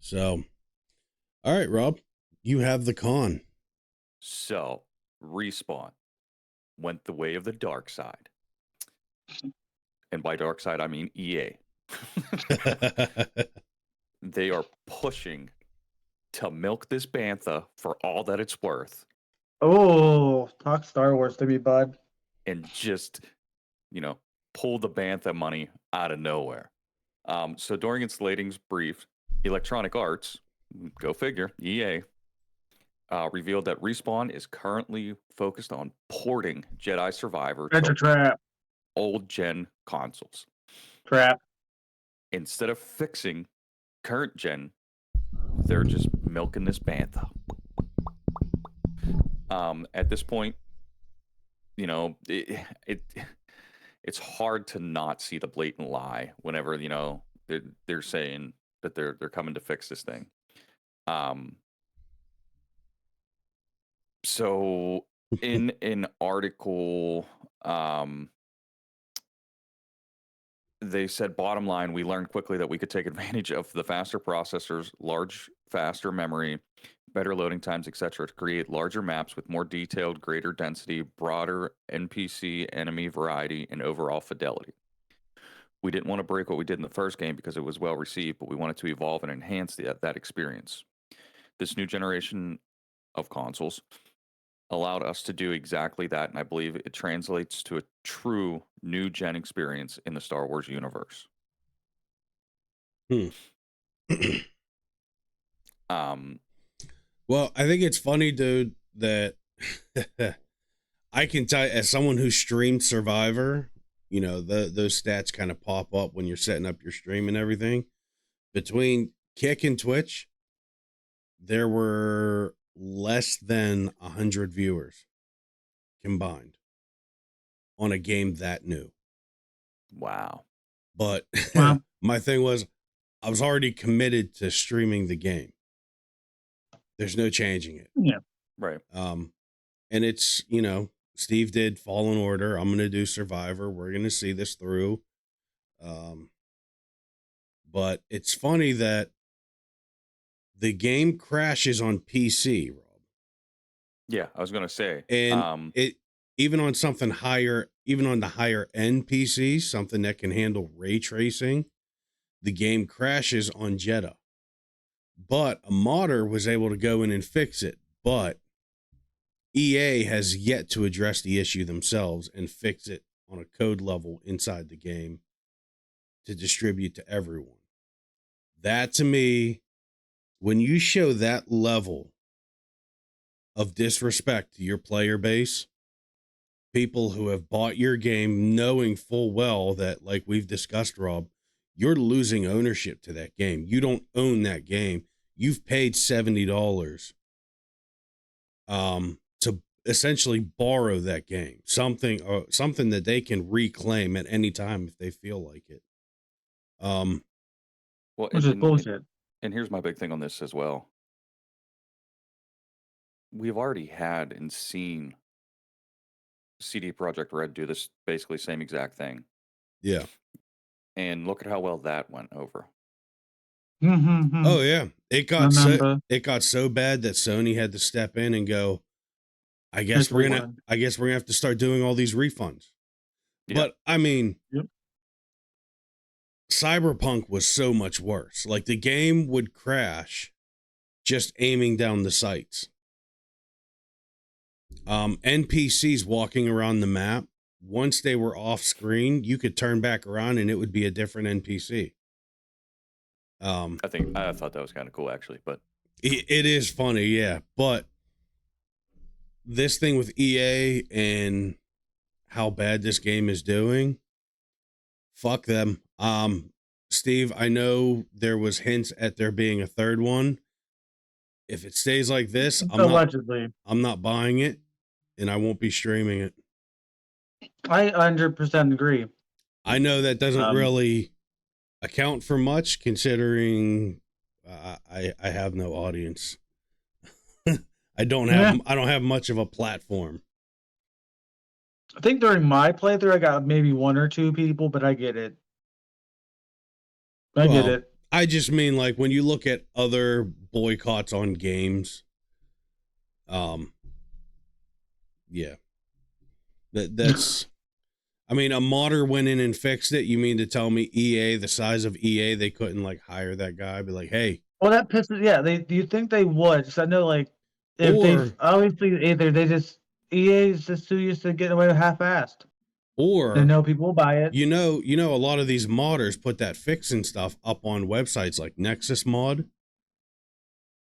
So, all right, Rob, you have the con. So, Respawn went the way of the dark side. And by dark side, I mean EA. They are pushing to milk this bantha for all that it's worth Oh, talk Star Wars to me, bud. and just, pull the bantha money out of nowhere. So during its latest brief, Electronic Arts, go figure, EA, revealed that Respawn is currently focused on porting Jedi Survivor That's a to trap. old gen consoles. Trap. Instead of fixing current gen, they're just milking this bantha. At this point, it's hard to not see the blatant lie whenever they're saying that they're coming to fix this thing. So in an article, they said, bottom line, we learned quickly that we could take advantage of the faster processors, faster memory, better loading times, etc., to create larger maps with more detailed, greater density, broader NPC enemy variety, and overall fidelity. We didn't want to break what we did in the first game because it was well received, but we wanted to evolve and enhance that experience. This new generation of consoles allowed us to do exactly that, and I believe it translates to a true new gen experience in the Star Wars universe. Well, I think it's funny, dude, that I can tell, as someone who streamed Survivor, those stats kind of pop up when you're setting up your stream and everything. Between Kick and Twitch, there were less than 100 viewers combined on a game that new. Wow. But Wow. my thing was, I was already committed to streaming the game. There's no changing it. Yeah. Right. And it's, Steve did Fallen Order. I'm going to do Survivor. We're going to see this through. But it's funny that the game crashes on PC, Rob. Yeah, I was going to say. And it even on something higher, even on the higher end PCs, something that can handle ray tracing, the game crashes on Jeddah. But a modder was able to go in and fix it. But EA has yet to address the issue themselves and fix it on a code level inside the game to distribute to everyone. That, to me, when you show that level of disrespect to your player base, people who have bought your game knowing full well that, like we've discussed, Rob, you're losing ownership to that game. You don't own that game. You've paid $70 to essentially borrow that game, something that they can reclaim at any time if they feel like it. Well, Which is bullshit. And here's my big thing on this as well. We've already had and seen CD Projekt Red do this basically same exact thing. Yeah. And look at how well that went over. Oh yeah, it got so bad that Sony had to step in and go, I guess we're gonna have to start doing all these refunds. Yeah. But I mean, yep. Cyberpunk was so much worse. Like, the game would crash just aiming down the sights. NPCs walking around the map, once they were off screen, you could turn back around and it would be a different NPC. I thought that was kind of cool, actually, but it is funny, yeah. But this thing with EA and how bad this game is doing, fuck them. Steve, I know there was hints at there being a third one. If it stays like this, I'm not buying it, and I won't be streaming it. I 100% agree. I know that doesn't really account for much, considering I have no audience. I don't have much of a platform. I think during my playthrough I got maybe one or two people, but I get it. I get it. I just mean like when you look at other boycotts on games, yeah, that's. I mean, a modder went in and fixed it. You mean to tell me EA, the size of EA, they couldn't like hire that guy? Be like, hey. Well, that pisses. Yeah, do you think they would? Because I know, like, if Or obviously either they just EA is just too used to getting away with half-assed. They know people will buy it. You know, a lot of these modders put that fixing stuff up on websites like Nexus Mod.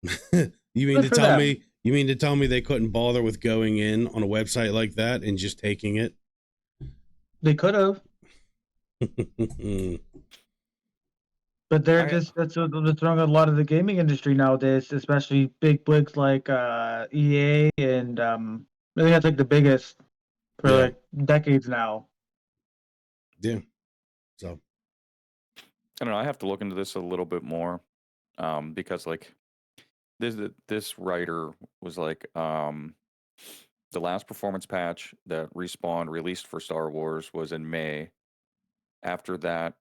You mean to tell me? You mean to tell me they couldn't bother with going in on a website like that and just taking it? They could have. But that's what's wrong with a lot of the gaming industry nowadays, especially big wigs like EA and I think that's like the biggest for like decades now. Yeah. So I don't know. I have to look into this a little bit more, because like this writer was like, the last performance patch that Respawn released for Star Wars was in May. After that,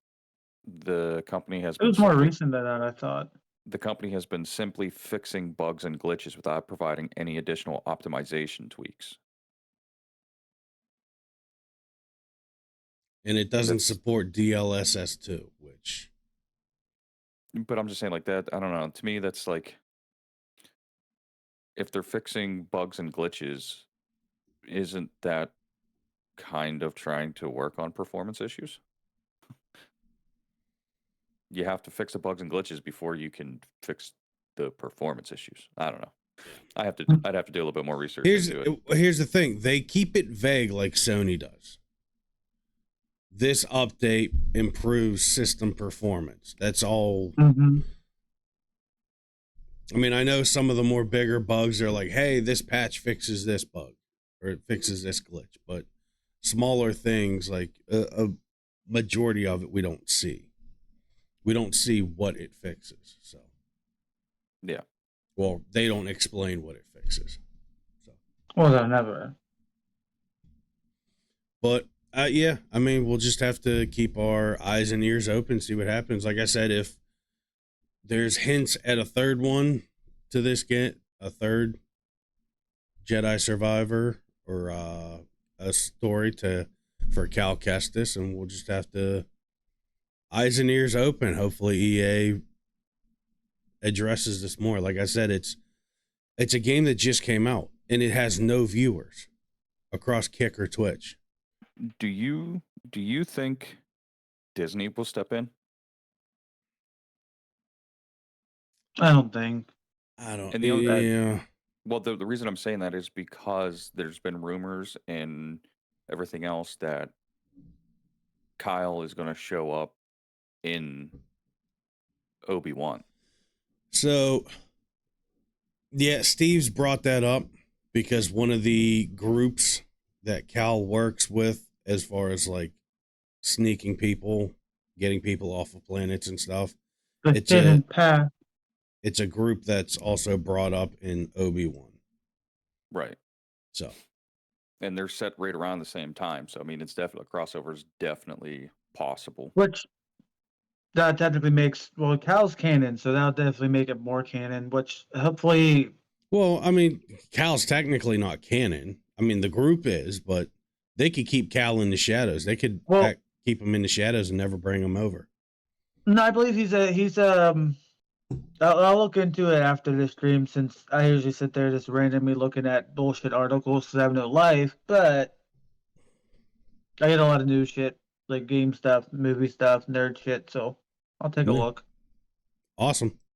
the company has It was more recent than that, I thought. The company has been simply fixing bugs and glitches without providing any additional optimization tweaks. And it doesn't support DLSS2, which. But I'm just saying, like that. I don't know. To me, that's like, if they're fixing bugs and glitches, isn't that kind of trying to work on performance issues? You have to fix the bugs and glitches before you can fix the performance issues. I don't know. I'd have to do a little bit more research into it. Here's the thing. They keep it vague like Sony does. This update improves system performance. That's all. Mm-hmm. I mean, I know some of the more bigger bugs are like, hey, this patch fixes this bug or it fixes this glitch, but smaller things like a majority of it we don't see. We don't see what it fixes. So yeah. Well, they don't explain what it fixes. So. Well, they'll never. But yeah, I mean, we'll just have to keep our eyes and ears open, see what happens. Like I said, if there's hints at a third one to this game, a third Jedi Survivor or a story for Cal Kestis, and we'll just have to eyes and ears open. Hopefully EA addresses this more. Like I said, it's a game that just came out and it has no viewers across Kick or Twitch. Do you think Disney will step in? I don't think. I don't. And yeah. Well, the reason I'm saying that is because there's been rumors and everything else that Kyle is going to show up in Obi-Wan. So, yeah, Steve's brought that up because one of the groups that Cal works with, as far as like sneaking people, getting people off of planets and stuff, it's a group that's also brought up in Obi-Wan. Right. So. And they're set right around the same time. So, I mean, it's definitely, crossover is definitely possible. Which that technically makes, well, Cal's canon, so that'll definitely make it more canon, which hopefully. Well, I mean, Cal's technically not canon. I mean, the group is, but they could keep Cal in the shadows. They could keep him in the shadows and never bring him over. No, I believe I'll look into it after the stream, since I usually sit there just randomly looking at bullshit articles because I have no life, but I get a lot of new shit, like game stuff, movie stuff, nerd shit, so I'll take a look. Awesome.